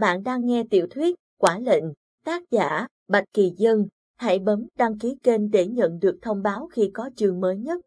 Bạn đang nghe tiểu thuyết Quả lệnh, tác giả Bạch Kỳ Dân. Hãy bấm đăng ký kênh để nhận được thông báo khi có chương mới nhất.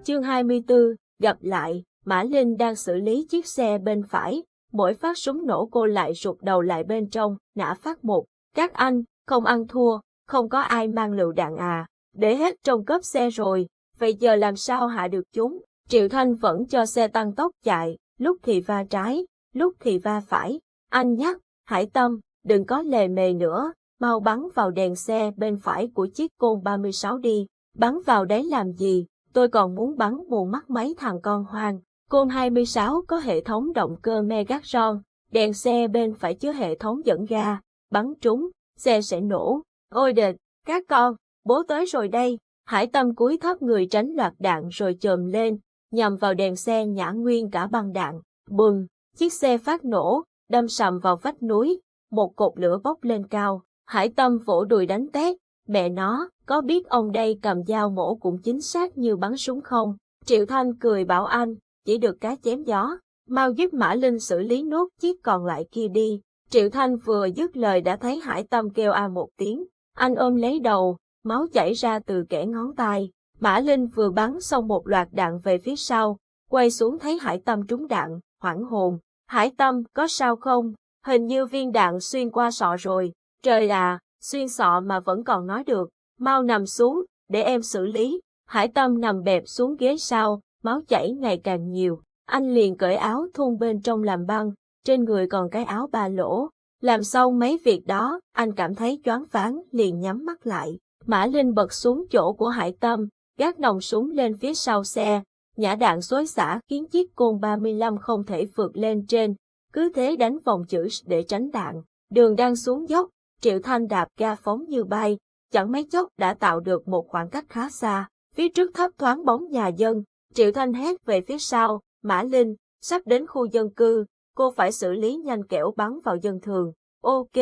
Chương 24, gặp lại. Mã Linh đang xử lý chiếc xe bên phải. Mỗi phát súng nổ cô lại rụt đầu lại bên trong, nã phát một. Các anh, không ăn thua, không có ai mang lựu đạn à, để hết trong cốp xe rồi, vậy giờ làm sao hạ được chúng? Triệu Thanh vẫn cho xe tăng tốc chạy, lúc thì va trái, lúc thì va phải. Anh nhắc, Hải Tâm, đừng có lề mề nữa, mau bắn vào đèn xe bên phải của chiếc Côn 36 đi. Bắn vào đấy làm gì, tôi còn muốn bắn mù mắt mấy thằng con hoang. Côn 26 có hệ thống động cơ Megatron, đèn xe bên phải chứa hệ thống dẫn ga, bắn trúng, xe sẽ nổ. Ôi đệt, các con, bố tới rồi đây. Hải Tâm cúi thấp người tránh loạt đạn rồi chồm lên, nhằm vào đèn xe nhả nguyên cả băng đạn. Bùm, chiếc xe phát nổ, đâm sầm vào vách núi, một cột lửa bốc lên cao. Hải Tâm vỗ đùi đánh tét, mẹ nó, có biết ông đây cầm dao mổ cũng chính xác như bắn súng không? Triệu Thanh cười bảo anh, chỉ được cái chém gió, mau giúp Mã Linh xử lý nốt chiếc còn lại kia đi. Triệu Thanh vừa dứt lời đã thấy Hải Tâm kêu a một tiếng, anh ôm lấy đầu, máu chảy ra từ kẽ ngón tay. Mã Linh vừa bắn xong một loạt đạn về phía sau, quay xuống thấy Hải Tâm trúng đạn, hoảng hồn. Hải Tâm, có sao không? Hình như viên đạn xuyên qua sọ rồi. Trời à, xuyên sọ mà vẫn còn nói được. Mau nằm xuống, để em xử lý. Hải Tâm nằm bẹp xuống ghế sau, máu chảy ngày càng nhiều. Anh liền cởi áo thun bên trong làm băng, trên người còn cái áo ba lỗ. Làm xong mấy việc đó, anh cảm thấy choáng váng, liền nhắm mắt lại. Mã Linh bật xuống chỗ của Hải Tâm, gác nòng súng lên phía sau xe, nhả đạn xối xả khiến chiếc Côn 35 không thể vượt lên trên, cứ thế đánh vòng chữ để tránh đạn. Đường đang xuống dốc, Triệu Thanh đạp ga phóng như bay, chẳng mấy chốc đã tạo được một khoảng cách khá xa. Phía trước thấp thoáng bóng nhà dân, Triệu Thanh hét về phía sau, Mã Linh, sắp đến khu dân cư, cô phải xử lý nhanh kẻo bắn vào dân thường. Ok,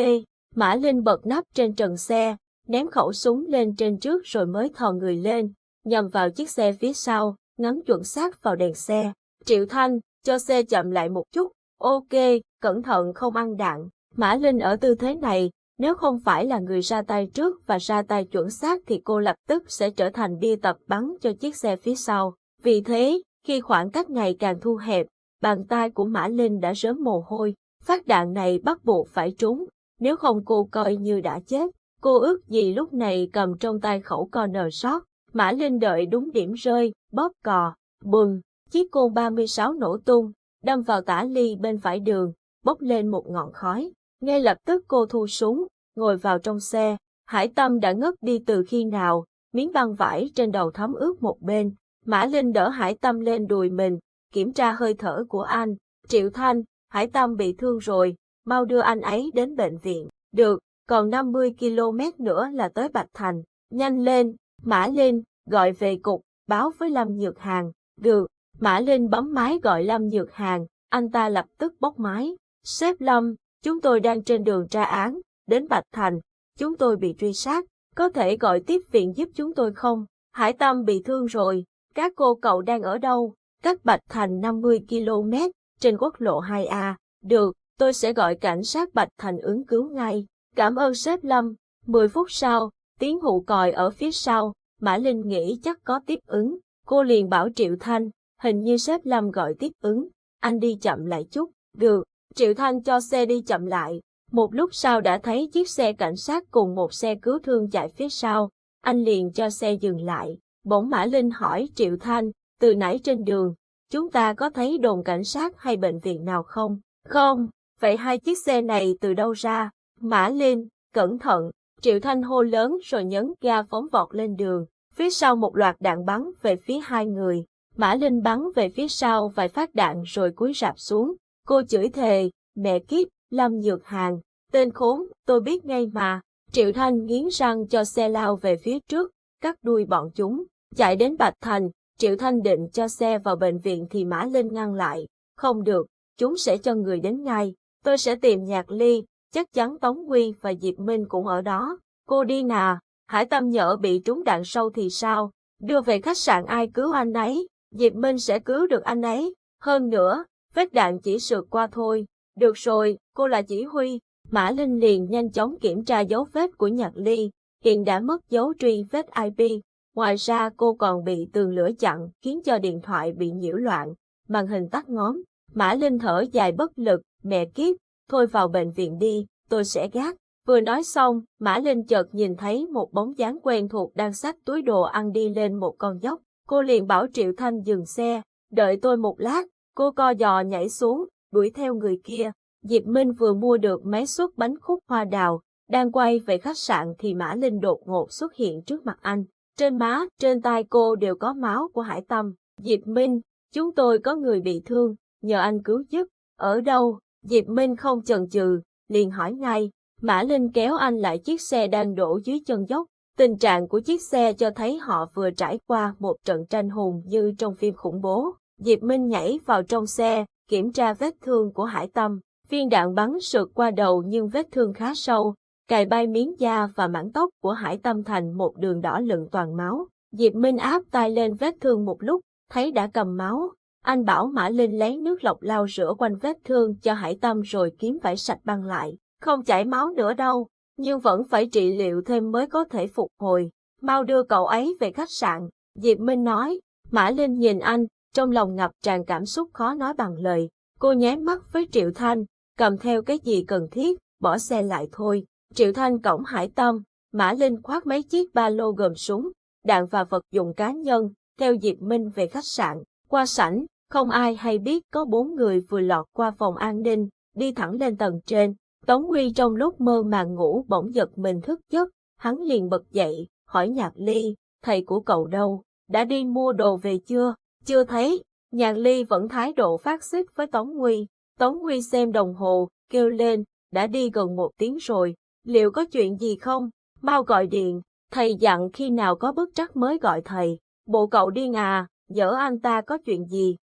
Mã Linh bật nắp trên trần xe, ném khẩu súng lên trên trước rồi mới thò người lên, nhằm vào chiếc xe phía sau, ngắm chuẩn xác vào đèn xe. Triệu Thanh, cho xe chậm lại một chút. Ok, cẩn thận không ăn đạn. Mã Linh ở tư thế này, nếu không phải là người ra tay trước và ra tay chuẩn xác thì cô lập tức sẽ trở thành bia tập bắn cho chiếc xe phía sau. Vì thế, khi khoảng cách ngày càng thu hẹp, bàn tay của Mã Linh đã rớm mồ hôi. Phát đạn này bắt buộc phải trúng, nếu không cô coi như đã chết. Cô ước gì lúc này cầm trong tay khẩu corner shot. Mã Linh đợi đúng điểm rơi, bóp cò, bùm, chiếc Côn 36 nổ tung, đâm vào tả ly bên phải đường, bốc lên một ngọn khói. Ngay lập tức cô thu súng, ngồi vào trong xe. Hải Tâm đã ngất đi từ khi nào, miếng băng vải trên đầu thấm ướt một bên. Mã Linh đỡ Hải Tâm lên đùi mình, kiểm tra hơi thở của anh. Triệu Thanh, Hải Tâm bị thương rồi, mau đưa anh ấy đến bệnh viện. Được, còn 50 km nữa là tới Bạch Thành. Nhanh lên, Mã Linh, gọi về cục, báo với Lâm Nhược Hàn. Được, Mã Linh bấm máy gọi Lâm Nhược Hàn, anh ta lập tức bốc máy. Sếp Lâm, chúng tôi đang trên đường tra án, đến Bạch Thành, chúng tôi bị truy sát, có thể gọi tiếp viện giúp chúng tôi không? Hải Tâm bị thương rồi, các cô cậu đang ở đâu? Cách Bạch Thành 50 km, trên quốc lộ 2A. Được, tôi sẽ gọi cảnh sát Bạch Thành ứng cứu ngay. Cảm ơn sếp Lâm. 10 phút sau, tiếng hụ còi ở phía sau, Mã Linh nghĩ chắc có tiếp ứng. Cô liền bảo Triệu Thanh, hình như sếp Lâm gọi tiếp ứng, anh đi chậm lại chút. Được, Triệu Thanh cho xe đi chậm lại. Một lúc sau đã thấy chiếc xe cảnh sát cùng một xe cứu thương chạy phía sau. Anh liền cho xe dừng lại. Bỗng Mã Linh hỏi Triệu Thanh, từ nãy trên đường, chúng ta có thấy đồn cảnh sát hay bệnh viện nào không? Không, vậy hai chiếc xe này từ đâu ra? Mã Linh, cẩn thận. Triệu Thanh hô lớn rồi nhấn ga phóng vọt lên đường. Phía sau một loạt đạn bắn về phía hai người. Mã Linh bắn về phía sau vài phát đạn rồi cúi rạp xuống. Cô chửi thề, mẹ kiếp, Lâm Nhược Hàn, tên khốn, tôi biết ngay mà. Triệu Thanh nghiến răng cho xe lao về phía trước, cắt đuôi bọn chúng. Chạy đến Bạch Thành, Triệu Thanh định cho xe vào bệnh viện thì Mã Linh ngăn lại. Không được, chúng sẽ cho người đến ngay. Tôi sẽ tìm Nhạc Ly, chắc chắn Tống Quy và Diệp Minh cũng ở đó. Cô đi nà, Hải Tâm nhỡ bị trúng đạn sâu thì sao? Đưa về khách sạn ai cứu anh ấy? Diệp Minh sẽ cứu được anh ấy. Hơn nữa, vết đạn chỉ sượt qua thôi. Được rồi, cô là chỉ huy. Mã Linh liền nhanh chóng kiểm tra dấu vết của Nhạc Ly, hiện đã mất dấu truy vết IP. Ngoài ra cô còn bị tường lửa chặn, khiến cho điện thoại bị nhiễu loạn, màn hình tắt ngóm. Mã Linh thở dài bất lực, mẹ kiếp, thôi vào bệnh viện đi, tôi sẽ gác. Vừa nói xong, Mã Linh chợt nhìn thấy một bóng dáng quen thuộc đang xách túi đồ ăn đi lên một con dốc. Cô liền bảo Triệu Thanh dừng xe, đợi tôi một lát. Cô co giò nhảy xuống, đuổi theo người kia. Diệp Minh vừa mua được máy xúc bánh khúc hoa đào, đang quay về khách sạn thì Mã Linh đột ngột xuất hiện trước mặt anh. Trên má, trên tay cô đều có máu của Hải Tâm. Diệp Minh, chúng tôi có người bị thương, nhờ anh cứu giúp. Ở đâu? Diệp Minh không chần chừ, liền hỏi ngay. Mã Linh kéo anh lại chiếc xe đang đổ dưới chân dốc. Tình trạng của chiếc xe cho thấy họ vừa trải qua một trận tranh hùng như trong phim khủng bố. Diệp Minh nhảy vào trong xe, kiểm tra vết thương của Hải Tâm. Viên đạn bắn sượt qua đầu nhưng vết thương khá sâu, cài bay miếng da và mảng tóc của Hải Tâm thành một đường đỏ lựng toàn máu. Diệp Minh áp tay lên vết thương một lúc, thấy đã cầm máu. Anh bảo Mã Linh lấy nước lọc lau rửa quanh vết thương cho Hải Tâm rồi kiếm vải sạch băng lại. Không chảy máu nữa đâu, nhưng vẫn phải trị liệu thêm mới có thể phục hồi. Mau đưa cậu ấy về khách sạn, Diệp Minh nói. Mã Linh nhìn anh, trong lòng ngập tràn cảm xúc khó nói bằng lời. Cô nháy mắt với Triệu Thanh, cầm theo cái gì cần thiết, bỏ xe lại thôi. Triệu Thanh cõng Hải Tâm, Mã Linh khoác mấy chiếc ba lô gồm súng, đạn và vật dụng cá nhân, theo Diệp Minh về khách sạn. Qua sảnh, không ai hay biết có 4 người vừa lọt qua phòng an ninh, đi thẳng lên tầng trên. Tống Huy trong lúc mơ màng ngủ bỗng giật mình thức giấc, hắn liền bật dậy, hỏi Nhạc Ly, thầy của cậu đâu, đã đi mua đồ về chưa? Chưa thấy. Nhạc Ly vẫn thái độ phát xít với Tống Huy. Tống Huy xem đồng hồ, kêu lên, đã đi gần 1 tiếng rồi, liệu có chuyện gì không? Mau gọi điện, thầy dặn khi nào có bất trắc mới gọi thầy. Bộ cậu điên à, giở anh ta có chuyện gì?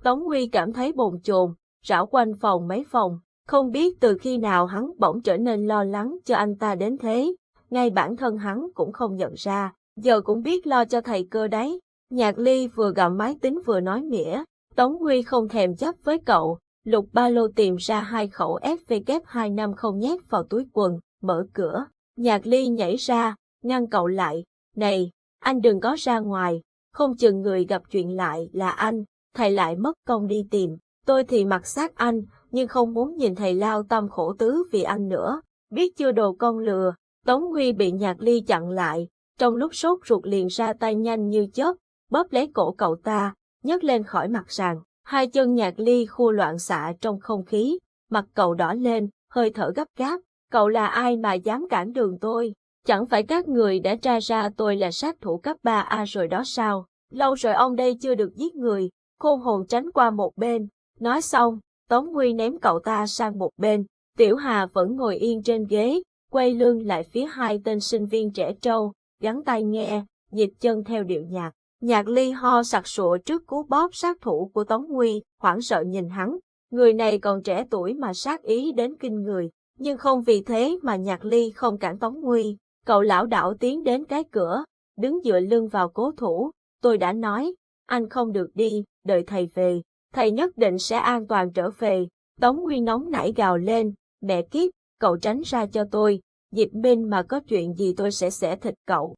Tống Huy cảm thấy bồn chồn, rảo quanh phòng mấy phòng, không biết từ khi nào hắn bỗng trở nên lo lắng cho anh ta đến thế, ngay bản thân hắn cũng không nhận ra, giờ cũng biết lo cho thầy cơ đấy. Nhạc Ly vừa gặm máy tính vừa nói mỉa, Tống Huy không thèm chấp với cậu, lục ba lô tìm ra 2 khẩu FV250 nhét vào túi quần, mở cửa. Nhạc Ly nhảy ra, ngăn cậu lại, này, anh đừng có ra ngoài, không chừng người gặp chuyện lại là anh, thầy lại mất công đi tìm, tôi thì mặc xác anh, nhưng không muốn nhìn thầy lao tâm khổ tứ vì anh nữa, biết chưa đồ con lừa. Tống Huy bị Nhạc Ly chặn lại, trong lúc sốt ruột liền ra tay nhanh như chớp, bóp lấy cổ cậu ta, nhấc lên khỏi mặt sàn. Hai chân Nhạc Ly khua loạn xạ trong không khí, mặt cậu đỏ lên, hơi thở gấp gáp. Cậu là ai mà dám cản đường tôi? Chẳng phải các người đã tra ra tôi là sát thủ cấp 3A rồi đó sao? Lâu rồi ông đây chưa được giết người, khôn hồn tránh qua một bên. Nói xong, Tống Huy ném cậu ta sang một bên. Tiểu Hà vẫn ngồi yên trên ghế, quay lưng lại phía 2 tên sinh viên trẻ trâu, gắn tai nghe, nhịp chân theo điệu nhạc. Nhạc Ly ho sặc sụa trước cú bóp sát thủ của Tống Huy, hoảng sợ nhìn hắn. Người này còn trẻ tuổi mà sát ý đến kinh người, nhưng không vì thế mà Nhạc Ly không cản Tống Huy. Cậu lảo đảo tiến đến cái cửa, đứng dựa lưng vào cố thủ. Tôi đã nói, anh không được đi, đợi thầy về, thầy nhất định sẽ an toàn trở về. Tống Huy nóng nảy gào lên, mẹ kiếp, cậu tránh ra cho tôi, Diệp Minh mà có chuyện gì tôi sẽ xẻ thịt cậu.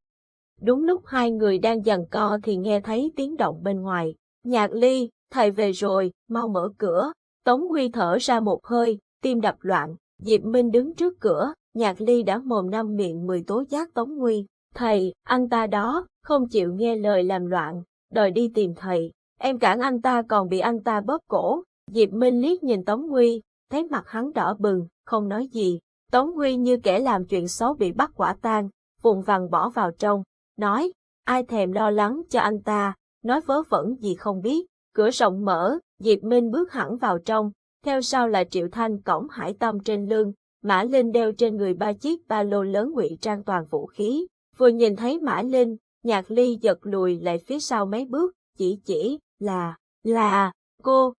Đúng lúc hai người đang giằng co thì nghe thấy tiếng động bên ngoài. Nhạc Ly, thầy về rồi, mau mở cửa. Tống Huy thở ra một hơi, tim đập loạn. Diệp Minh đứng trước cửa, Nhạc Ly đã mồm năm miệng 10 tố giác Tống Huy. Thầy, anh ta đó, không chịu nghe lời làm loạn, đòi đi tìm thầy. Em cản anh ta còn bị anh ta bóp cổ. Diệp Minh liếc nhìn Tống Huy, thấy mặt hắn đỏ bừng, không nói gì. Tống Huy như kẻ làm chuyện xấu bị bắt quả tang, vùng vằng bỏ vào trong. Nói, ai thèm lo lắng cho anh ta, nói vớ vẩn gì không biết. Cửa rộng mở, Diệp Minh bước hẳn vào trong, theo sau là Triệu Thanh cõng Hải Tâm trên lưng, Mã Linh đeo trên người 3 chiếc ba lô lớn ngụy trang toàn vũ khí. Vừa nhìn thấy Mã Linh, Nhạc Ly giật lùi lại phía sau mấy bước, chỉ là cô.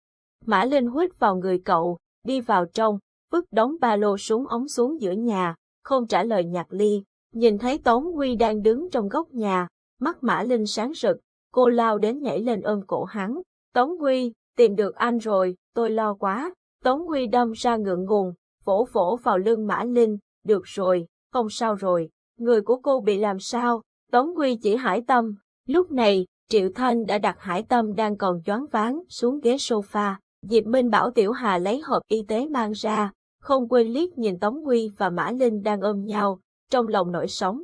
Mã Linh huýt vào người cậu, đi vào trong, vứt đống ba lô súng ống xuống giữa nhà, không trả lời Nhạc Ly. Nhìn thấy Tống Huy đang đứng trong góc nhà, mắt Mã Linh sáng rực, cô lao đến nhảy lên ôm cổ hắn. Tống Huy, tìm được anh rồi, tôi lo quá. Tống Huy đâm ra ngượng ngùng, vỗ vỗ vào lưng Mã Linh, được rồi, không sao rồi, người của cô bị làm sao? Tống Huy chỉ Hải Tâm. Lúc này, Triệu Thanh đã đặt Hải Tâm đang còn choáng váng xuống ghế sofa. Diệp Minh bảo Tiểu Hà lấy hộp y tế mang ra, không quên liếc nhìn Tống Huy và Mã Linh đang ôm nhau, trong lòng nổi sóng.